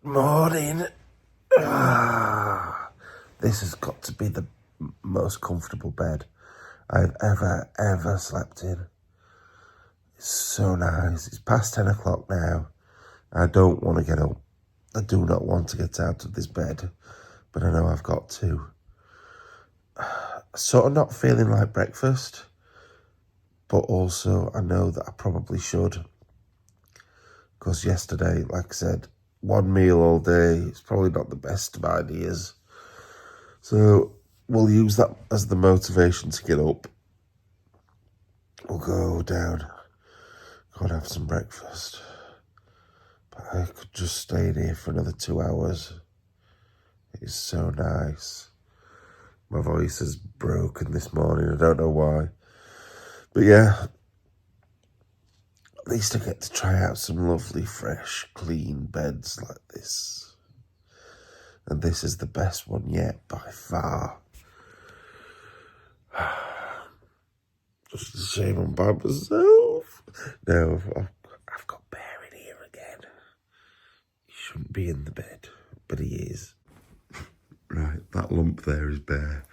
Morning. This has got to be the most comfortable bed I've ever slept in. It's so nice. It's past 10 o'clock now. I don't want to get up. I do not want to get out of this bed, but I know I've got to. Sort of not feeling like breakfast, but also I know that I probably should. Because yesterday, like I said, one meal all day is probably not the best of ideas. So we'll use that as the motivation to get up. We'll go down, go and have some breakfast. But I could just stay in here for another 2 hours. It is so nice. My voice is broken this morning, I don't know why. But yeah, at least I get to try out some lovely, fresh, clean beds like this. And this is the best one yet, by far. Just a shame I'm by myself. No, I've got Bear in here again. He shouldn't be in the bed, but he is. Right, that lump there is Bear.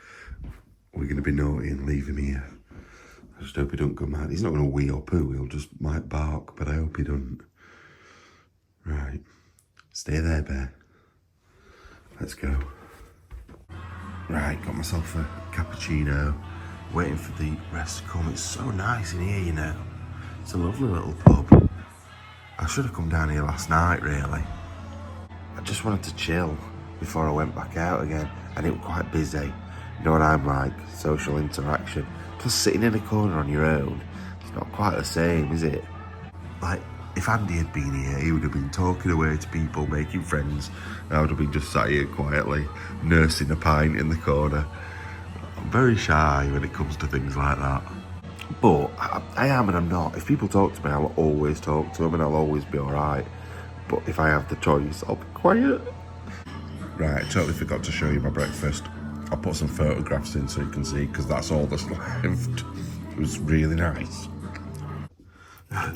We're going to be naughty and leave him here. I just hope he don't go mad. He's not going to wee or poo, he'll just might bark, but I hope he doesn't. Right, stay there, Bear. Let's go. Right, got myself a cappuccino, waiting for the rest to come. It's so nice in here, you know. It's a lovely little pub. I should have come down here last night, really. I just wanted to chill before I went back out again, and it was quite busy. You know what I'm like, social interaction. Plus sitting in a corner on your own, it's not quite the same, is it? Like, if Andy had been here, he would have been talking away to people, making friends. I would have been just sat here quietly, nursing a pint in the corner. I'm very shy when it comes to things like that. But I am and I'm not. If people talk to me, I'll always talk to them and I'll always be all right. But if I have the choice, I'll be quiet. Right, I totally forgot to show you my breakfast. I'll put some photographs in so you can see, because that's all that's left. It was really nice.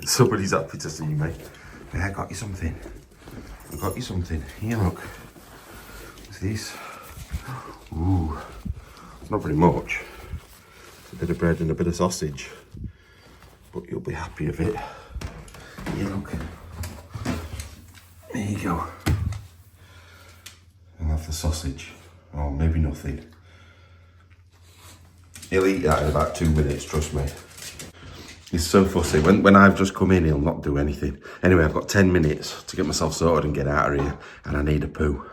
Somebody's happy to see me. Yeah, I got you something. I got you something. Here, look. What's this? Ooh, it's not very much. It's a bit of bread and a bit of sausage. But you'll be happy with it. Here, look. There you go. I'll have the sausage. Or maybe nothing. He'll eat that in about 2 minutes, trust me. He's so fussy. When I've just come in, he'll not do anything. Anyway, I've got 10 minutes to get myself sorted and get out of here, and I need a poo.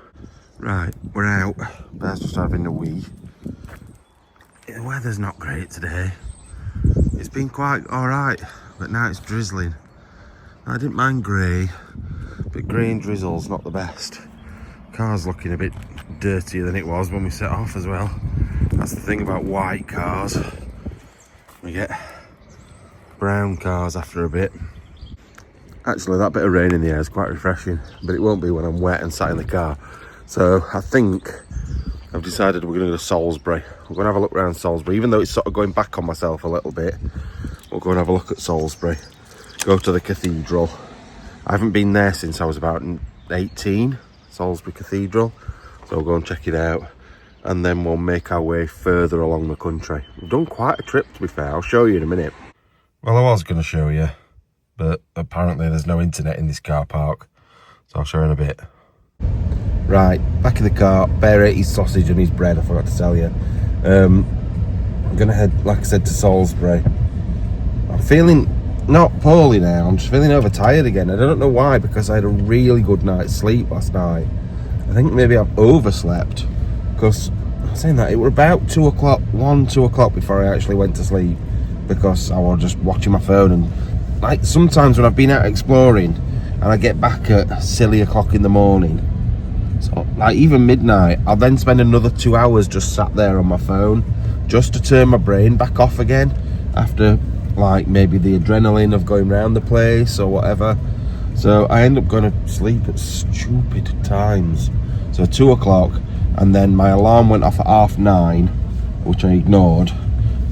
Right, we're out. Bear's just having a wee. The weather's not great today. It's been quite alright, but now it's drizzling. I didn't mind grey, but grey and drizzle's not the best. Car's looking a bit dirtier than it was when we set off as well. That's the thing about white cars. We get brown cars after a bit. Actually, that bit of rain in the air is quite refreshing, but it won't be when I'm wet and sat in the car. So I think I've decided we're going to go to Salisbury. We're going to have a look around Salisbury, even though it's sort of going back on myself a little bit. We'll go and have a look at Salisbury. Go to the cathedral. I haven't been there since I was about 18. Salisbury Cathedral, so we'll go and check it out, and then we'll make our way further along the country. We've done quite a trip, to be fair. I'll show you in a minute. Well, I was going to show you, but apparently there's no internet in this car park, so I'll show you in a bit. Right, back in the car. Bear ate his sausage and his bread, I forgot to tell you. I'm going to head, like I said, to Salisbury. I'm feeling not poorly now, I'm just feeling overtired again. I don't know why, because I had a really good night's sleep last night. I think maybe I've overslept, because I was saying that it was about 2 o'clock before I actually went to sleep, because I was just watching my phone. And like sometimes when I've been out exploring and I get back at silly o'clock in the morning, so like even midnight, I'll then spend another 2 hours just sat there on my phone just to turn my brain back off again after like maybe the adrenaline of going around the place or whatever. So I end up going to sleep at stupid times. So 2 o'clock, and then my alarm went off at 9:30, which I ignored,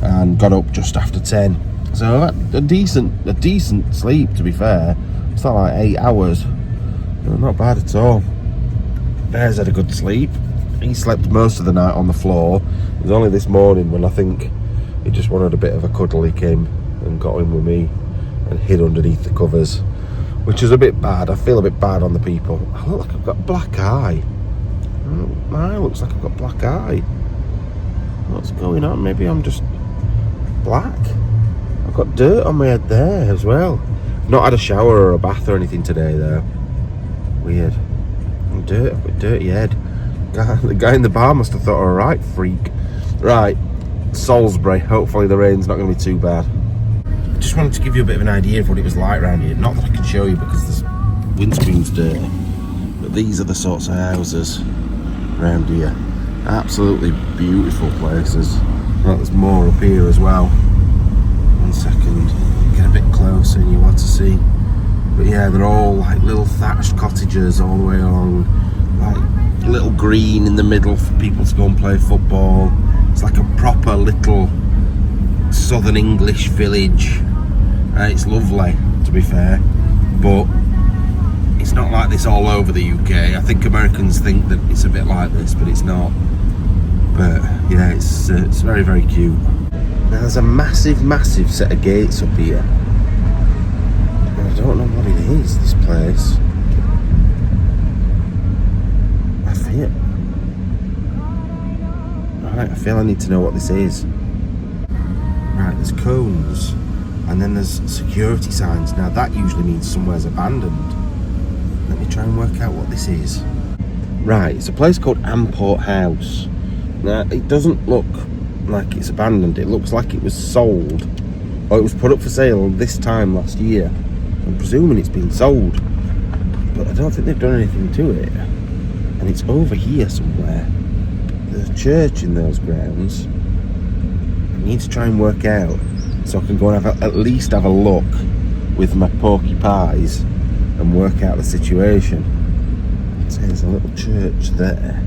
and got up just after 10. So I had a decent sleep, to be fair. It's not like 8 hours. Not bad at all. Bear's had a good sleep. He slept most of the night on the floor. It was only this morning when I think he just wanted a bit of a cuddle. He came and got in with me and hid underneath the covers, which is a bit bad. I feel a bit bad on the people. I look like I've got a black eye. My eye looks like I've got a black eye. What's going on? Maybe I'm just black. I've got dirt on my head there as well. I've not had a shower or a bath or anything today though. Weird. I've got a dirty head. The guy in the bar must have thought, alright, freak. Right, Salisbury. Hopefully the rain's not going to be too bad. I just wanted to give you a bit of an idea of what it was like around here. Not that I can show you because the windscreen's dirty. But these are the sorts of houses around here. Absolutely beautiful places. Well, there's more up here as well. 1 second, get a bit closer and you want to see. But yeah, they're all like little thatched cottages all the way along, like little green in the middle for people to go and play football. It's like a proper little southern English village. It's lovely, to be fair, but it's not like this all over the UK. I think Americans think that it's a bit like this, but it's not. But yeah, it's very, very cute. Now there's a massive set of gates up here. And I don't know what it is, this place. I feel I need to know what this is. Right, there's cones, and then there's security signs. Now that usually means somewhere's abandoned. Let me try and work out what this is. Right, it's a place called Amport House. Now, it doesn't look like it's abandoned. It looks like it was sold, or it was put up for sale this time last year. I'm presuming it's been sold, but I don't think they've done anything to it. And it's over here somewhere. There's a church in those grounds. I need to try and work out so I can go and at least have a look with my porky pies and work out the situation. So there's a little church there.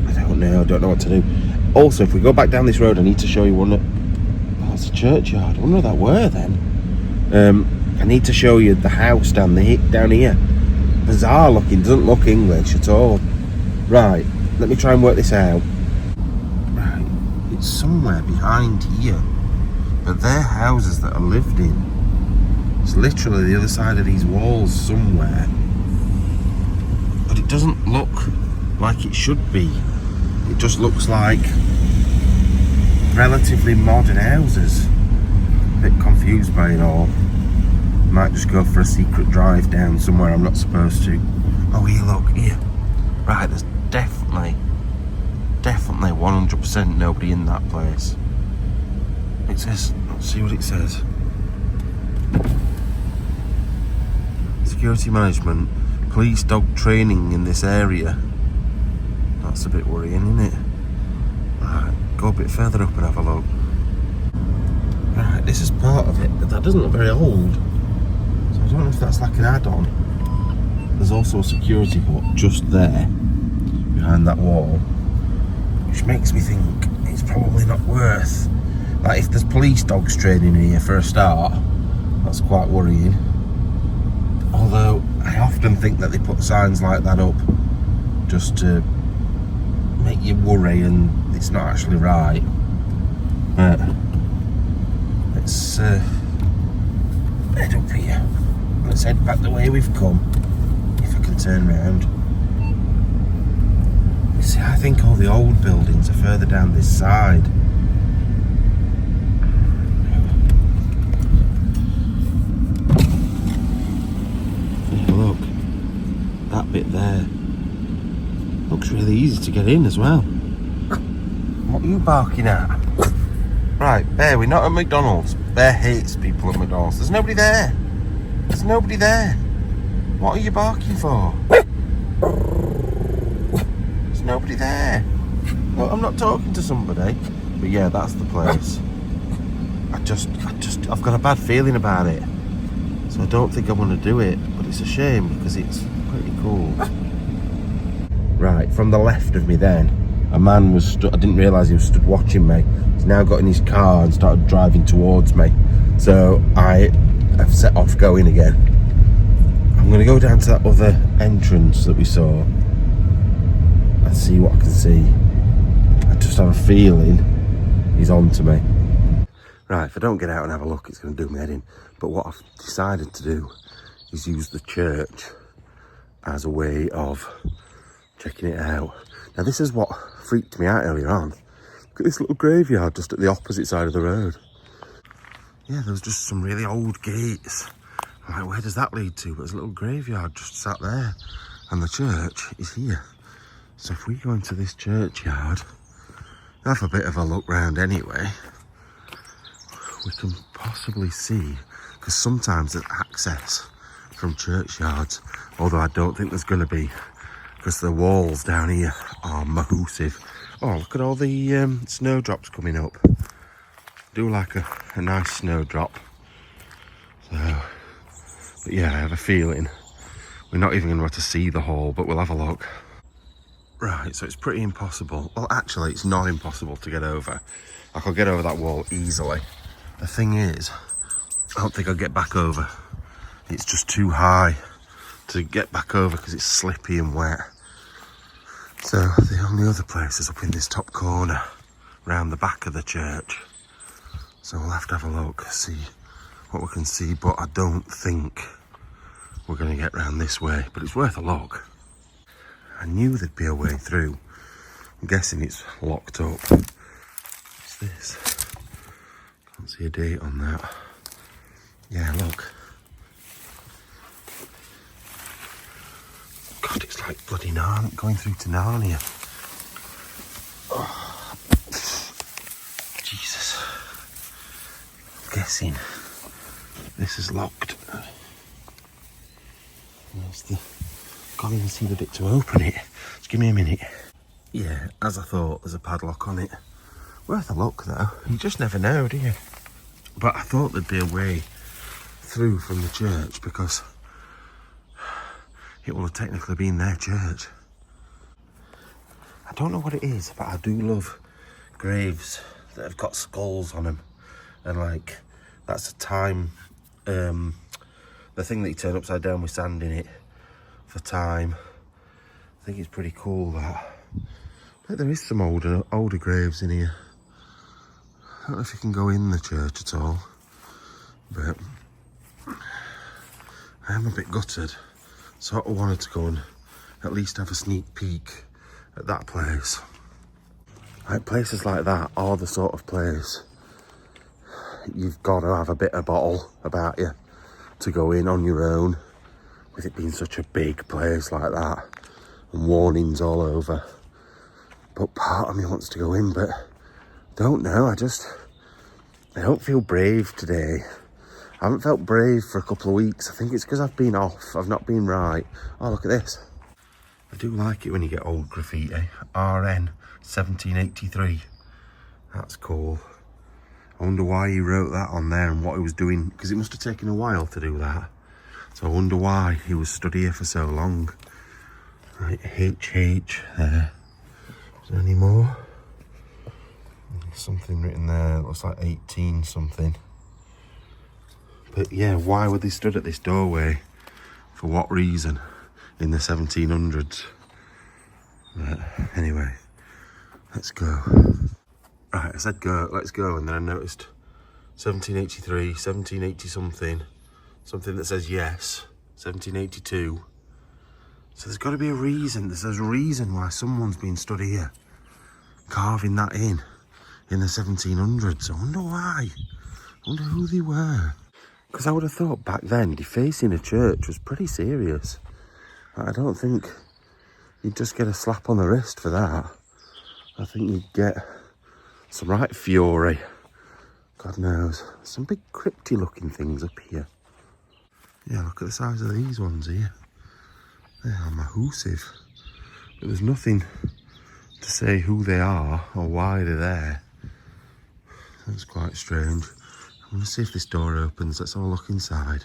I don't know what to do. Also, if we go back down this road, I need to show you one. Oh, it's a churchyard. I wonder what that were then. I need to show you the house down here. Bizarre looking, doesn't look English at all. Right, let me try and work this out. Right, it's somewhere behind here, but they're houses that are lived in. It's literally the other side of these walls somewhere, but it doesn't look like it should be. It just looks like relatively modern houses. A bit confused by it all. Might just go for a secret drive down somewhere I'm not supposed to. Oh, here, look, here. Right, there's definitely 100% nobody in that place. It says, let's see what it says. Security management, police dog training in this area. That's a bit worrying, isn't it? Right, go a bit further up and have a look. Right, this is part of it, but that doesn't look very old. So I don't know if that's like an add-on. There's also a security hut just there, behind that wall, which makes me think it's probably not worth. Like, if there's police dogs training in here for a start, that's quite worrying. Although, I often think that they put signs like that up just to make you worry, and it's not actually right. But let's head up here. Let's head back the way we've come, if I can turn round. You see, I think all the old buildings are further down this side. Yeah, look, that bit there looks really easy to get in as well. What are you barking at? Right, Bear, we're not at McDonald's. Bear hates people at McDonald's. There's nobody there. There's nobody there. What are you barking for? There's nobody there. No, I'm not talking to somebody. But yeah, that's the place. I've got a bad feeling about it. So I don't think I want to do it. But it's a shame because it's pretty cool. Right, from the left of me then, a man was I didn't realise he was stood watching me. He's now got in his car and started driving towards me. So I have set off going again. I going to go down to that other entrance that we saw and see what I can see. I just have a feeling he's on to me. Right, if I don't get out and have a look, it's going to do me head in. But what I've decided to do is use the church as a way of checking it out. Now, this is what freaked me out earlier on. Look at this little graveyard just at the opposite side of the road. Yeah, there was just some really old gates. I'm like, where does that lead to? But there's a little graveyard just sat there. And the church is here. So if we go into this churchyard, have a bit of a look round anyway, we can possibly see, because sometimes there's access from churchyards, although I don't think there's going to be, because the walls down here are massive. Oh, look at all the snowdrops coming up. Do like a nice snowdrop. So, but yeah, I have a feeling we're not even going to be able to see the hall, but we'll have a look. Right, so it's pretty impossible. Well, actually, it's not impossible to get over. I could get over that wall easily. The thing is, I don't think I'll get back over. It's just too high to get back over because it's slippy and wet. So the only other place is up in this top corner, round the back of the church. So we'll have to have a look, see what we can see, but I don't think we're going to get round this way, but it's worth a look. I knew there'd be a way through. I'm guessing it's locked up. What's this? Can't see a date on that. Yeah, look. God, it's like bloody Narnia, going through to Narnia. Oh. Jesus. I'm guessing this is locked. There's the... Can't even see the bit to open it. Just give me a minute. Yeah, as I thought, there's a padlock on it. Worth a look though. You just never know, do you? But I thought there'd be a way through from the church because it will have technically been their church. I don't know what it is, but I do love graves that have got skulls on them. And like, that's a time, the thing that you turn upside down with sand in it for time. I think it's pretty cool that. But there is some older graves in here. I don't know if you can go in the church at all, but I am a bit gutted. So I wanted to go and at least have a sneak peek at that place. Like places like that are the sort of place you've got to have a bit of bottle about you to go in on your own, with it being such a big place like that and warnings all over. But part of me wants to go in, but don't know, I don't feel brave today. I haven't felt brave for a couple of weeks. I think it's because I've been off, I've not been right. Oh, look at this. I do like it when you get old graffiti. RN 1783. That's cool. I wonder why he wrote that on there and what he was doing, because it must have taken a while to do that. So I wonder why he was stood here for so long. Right, HH there. Is there any more? There's something written there, it looks like 18 something. But yeah, why were they stood at this doorway? For what reason? In the 1700s. But anyway, let's go. Right, I said go, let's go, and then I noticed 1783, 1780 something. Something that says yes, 1782. So there's got to be a reason. There's a reason why someone's been stood here, carving that in the 1700s. I wonder why. I wonder who they were. Because I would have thought back then, defacing a church was pretty serious. I don't think you'd just get a slap on the wrist for that. I think you'd get some right fury. God knows. Some big crypty looking things up here. Yeah, look at the size of these ones here. They are massive. But there's nothing to say who they are or why they're there. That's quite strange. I'm going to see if this door opens. Let's have a look inside.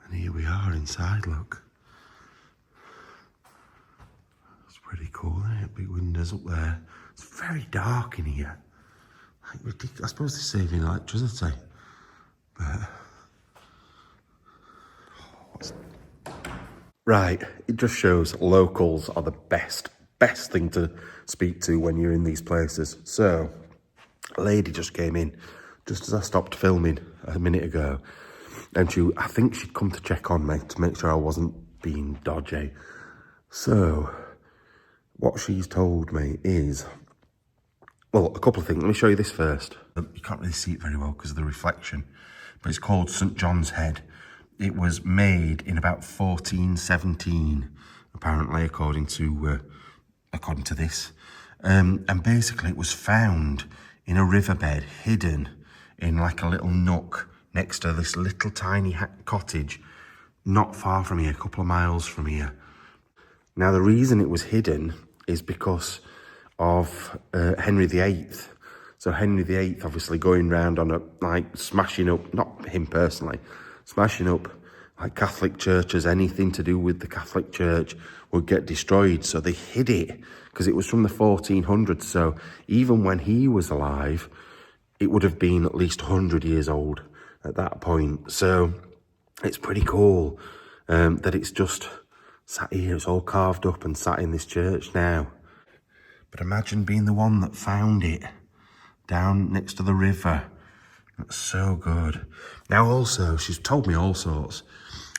And here we are inside, look. It's pretty cool, isn't it? Big windows up there. It's very dark in here. Like ridiculous. I suppose they're saving electricity. But Right, it just shows locals are the best thing to speak to when you're in these places. So, a lady just came in just as I stopped filming a minute ago, and I think she'd come to check on me to make sure I wasn't being dodgy. So, what she's told me is, well, a couple of things. Let me show you this first. You can't really see it very well because of the reflection, but it's called St. John's Head. It was made in about 1417, apparently, according to this. And basically, it was found in a riverbed, hidden in like a little nook next to this little tiny cottage, not far from here, a couple of miles from here. Now, the reason it was hidden is because of Henry VIII. So Henry VIII obviously going round on smashing up, not him personally, smashing up like Catholic churches, anything to do with the Catholic Church would get destroyed. So they hid it because it was from the 1400s. So even when he was alive, it would have been at least 100 years old at that point. So it's pretty cool that it's just sat here. It's all carved up and sat in this church now. But imagine being the one that found it down next to the river. That's so good. Now also, she's told me all sorts.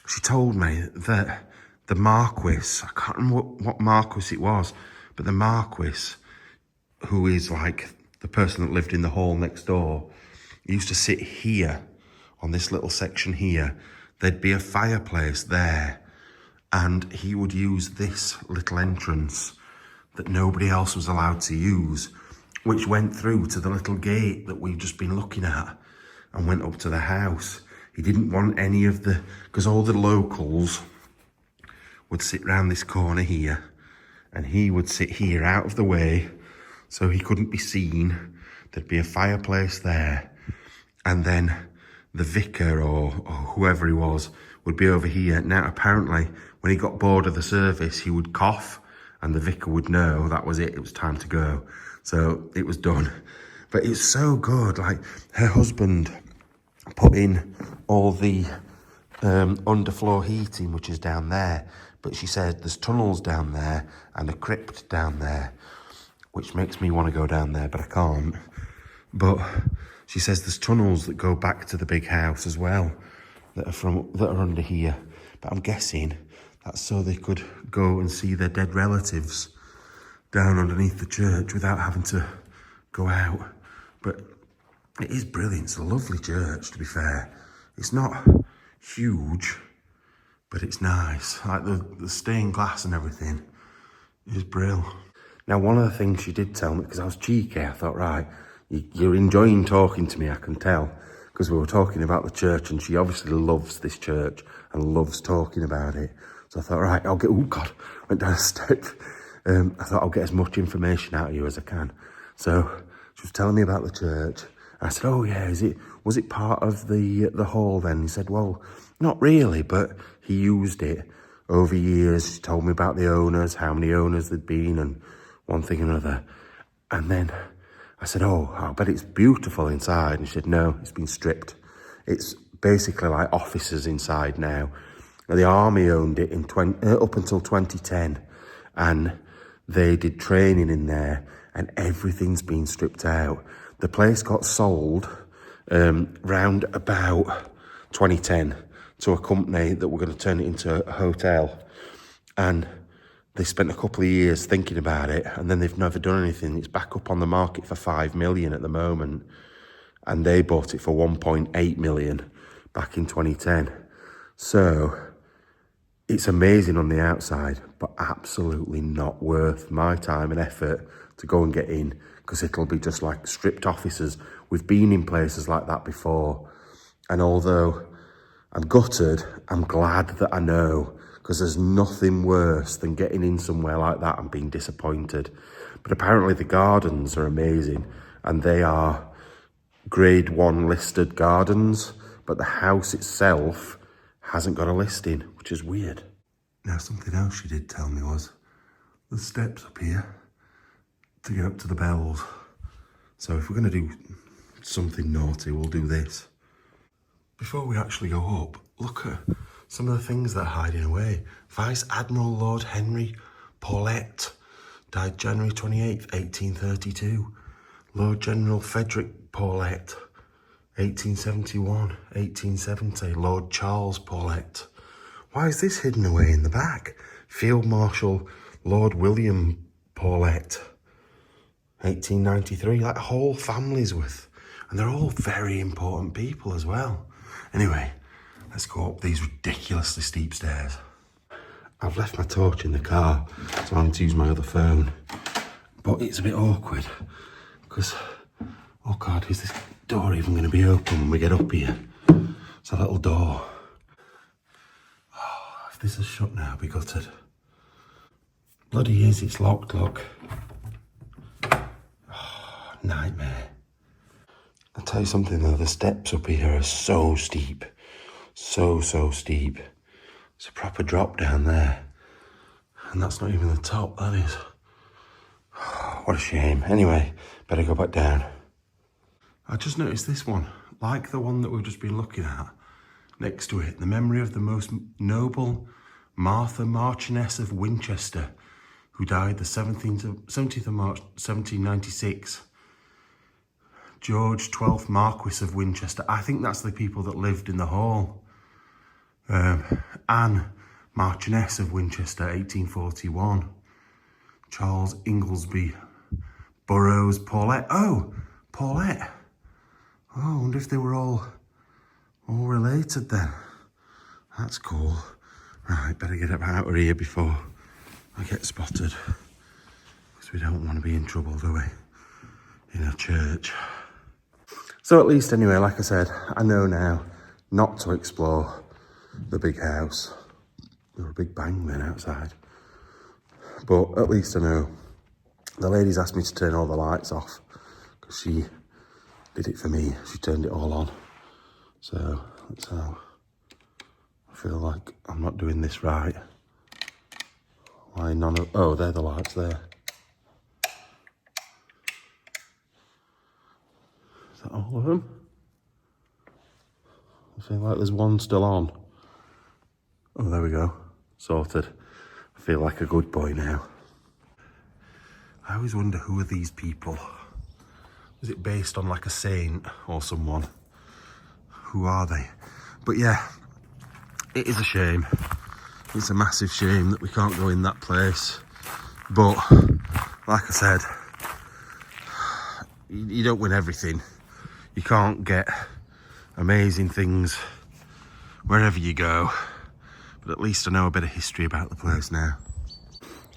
She told me that the Marquis, I can't remember what Marquis it was, but the Marquis, who is like the person that lived in the hall next door, used to sit here on this little section here. There'd be a fireplace there, and he would use this little entrance that nobody else was allowed to use, which went through to the little gate that we've just been looking at and went up to the house. He didn't want any of because all the locals would sit round this corner here, and he would sit here out of the way so he couldn't be seen. There'd be a fireplace there, and then the vicar or whoever he was would be over here. Now, apparently, when he got bored of the service, he would cough, and the vicar would know that was it was time to go. So it was done. But it's so good. Like, her husband put in all the underfloor heating, which is down there. But she said there's tunnels down there and a crypt down there, which makes me want to go down there, but I can't. But she says there's tunnels that go back to the big house as well, that are under here. But I'm guessing that's so they could go and see their dead relatives down underneath the church without having to go out. But it is brilliant. It's a lovely church, to be fair. It's not huge, but it's nice. Like the stained glass and everything is brilliant. Now, one of the things she did tell me, because I was cheeky, I thought, right, you're enjoying talking to me, I can tell, because we were talking about the church, and she obviously loves this church and loves talking about it. So I thought, right, oh God, went down a step. I thought I'll get as much information out of you as I can. So she was telling me about the church. I said, oh yeah, was it part of the hall then? He said, well, not really, but he used it over years. She told me about the owners, how many owners there'd been, and one thing and another. And then I said, oh, I bet it's beautiful inside. And she said, no, it's been stripped. It's basically like offices inside now. The army owned it up until 2010, and they did training in there, and everything's been stripped out. The place got sold round about 2010 to a company that were going to turn it into a hotel, and they spent a couple of years thinking about it, and then they've never done anything. It's back up on the market for 5 million at the moment, and they bought it for 1.8 million back in 2010. So it's amazing on the outside, but absolutely not worth my time and effort to go and get in, because it'll be just like stripped offices. We've been in places like that before, and although I'm gutted, I'm glad that I know, because there's nothing worse than getting in somewhere like that and being disappointed. But apparently the gardens are amazing, and they are grade 1 listed gardens, but the house itself hasn't got a listing, which is weird. Now, something else she did tell me was the steps up here to get up to the bells. So if we're going to do something naughty, we'll do this. Before we actually go up, look at some of the things that are hiding away. Vice Admiral Lord Henry Paulet died January 28th, 1832. Lord General Frederick Paulet, 1871, 1870. Lord Charles Paulet. Why is this hidden away in the back? Field Marshal Lord William Paulet, 1893. Like whole families with, and they're all very important people as well. Anyway, let's go up these ridiculously steep stairs. I've left my torch in the car, so I'm going to use my other phone. But it's a bit awkward, because, oh God, is this door even going to be open when we get up here? It's a little door. Oh, if this is shut now, I'll be gutted. Bloody is, it's locked, look. Oh, nightmare. I'll tell you something though, the steps up here are so steep. So steep. It's a proper drop down there. And that's not even the top, that is. Oh, what a shame. Anyway, better go back down. I just noticed this one, like the one that we've just been looking at. Next to it, the memory of the most noble Martha, Marchioness of Winchester, who died the 17th of March, 1796. George 12th Marquis of Winchester. I think that's the people that lived in the hall. Anne, Marchioness of Winchester, 1841. Charles Inglesby Burroughs Paulet. Oh, Paulet. Oh, I wonder if they were all related then. That's cool. Right, better get up out of here before I get spotted. Because we don't want to be in trouble, do we? In a church. So at least anyway, like I said, I know now not to explore the big house. There was a big bang then outside. But at least I know. The lady's asked me to turn all the lights off because she did it for me. She turned it all on. So that's how I feel like I'm not doing this right. Why none of... Oh, they're the lights there. Is that all of them? I feel like there's one still on. Oh, there we go. Sorted. I feel like a good boy now. I always wonder, who are these people? Is it based on like a saint or someone? Who are they? But yeah, it is a shame. It's a massive shame that we can't go in that place. But, like I said, you don't win everything. You can't get amazing things wherever you go. But at least I know a bit of history about the place now.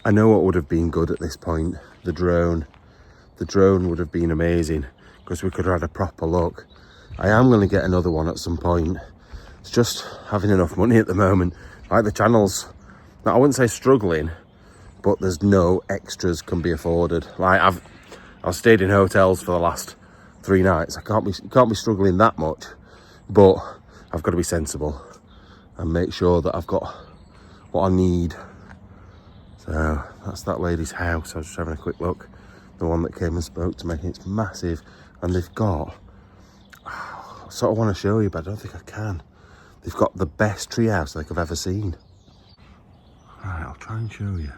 I know what would have been good at this point. The drone. The drone would have been amazing because we could have had a proper look. I am going to get another one at some point. It's just having enough money at the moment. Like the channel's, now I wouldn't say struggling, but there's no extras can be afforded. Like I've stayed in hotels for the last 3 nights. I can't be struggling that much, but I've got to be sensible and make sure that I've got what I need. So that's that lady's house. I was just having a quick look. The one that came and spoke to me. It's massive, and they've got, I sort of want to show you, but I don't think I can. They've got the best treehouse like I've ever seen. Right, I'll try and show you.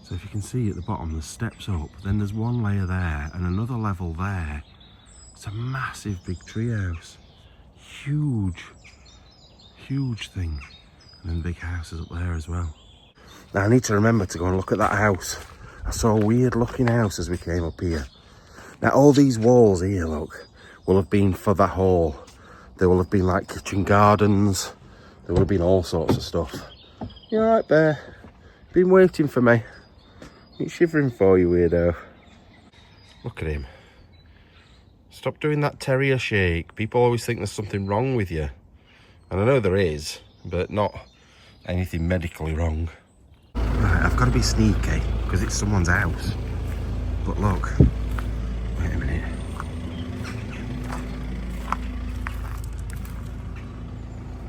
So if you can see at the bottom, there's steps up, then there's one layer there and another level there. It's a massive big treehouse. Huge thing. And then big houses up there as well. Now I need to remember to go and look at that house. I saw a weird looking house as we came up here. Now all these walls here, look, will have been for that hall. There will have been like kitchen gardens. There will have been all sorts of stuff. You alright, Bear? Been waiting for me. He's shivering for you, weirdo. Look at him. Stop doing that terrier shake. People always think there's something wrong with you. And I know there is, but not anything medically wrong. Right, I've got to be sneaky because it's someone's house. But look, wait a minute.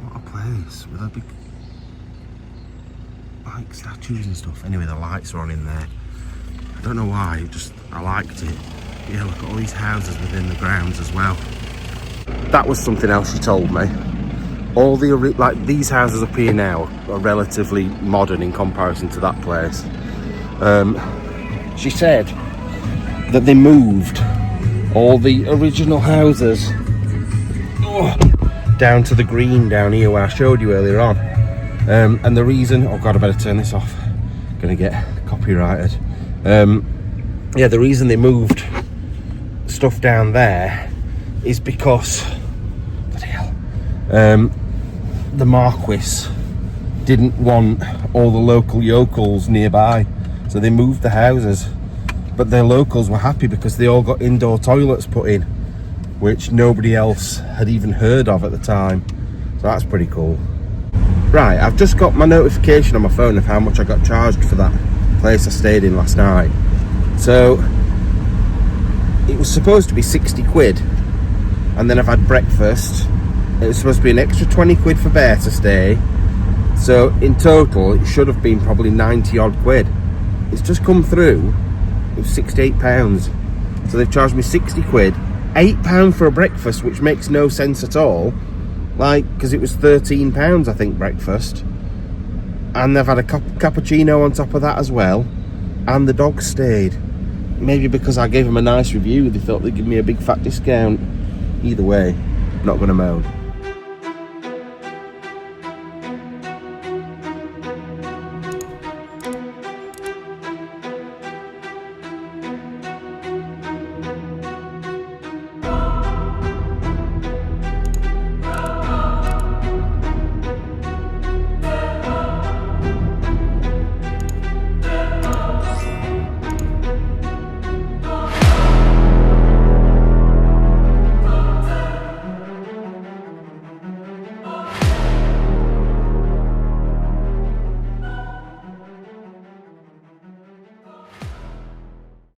What a place with a big, like, statues and stuff. Anyway, the lights are on in there. I don't know why, I liked it. Yeah, look at all these houses within the grounds as well. That was something else she told me. all the like these houses up here now are relatively modern in comparison to that place. She said that they moved all the original houses down to the green down here where I showed you earlier on. And the reason, oh god, I better turn this off, gonna get copyrighted. Yeah, the reason they moved stuff down there is because, bloody hell, the Marquis didn't want all the local yokels nearby, so they moved the houses. But the locals were happy because they all got indoor toilets put in, which nobody else had even heard of at the time. So that's pretty cool. Right, I've just got my notification on my phone of how much I got charged for that place I stayed in last night. So it was supposed to be 60 quid, and then I've had breakfast. It was supposed to be an extra 20 quid for Bear to stay. So in total it should have been probably 90 odd quid. It's just come through. It was £68. So they've charged me 60 quid, £8 for a breakfast, which makes no sense at all. Like, because it was £13, I think, breakfast. And they've had a cappuccino on top of that as well. And the dog stayed. Maybe because I gave them a nice review, they thought they'd give me a big fat discount. Either way, not going to moan.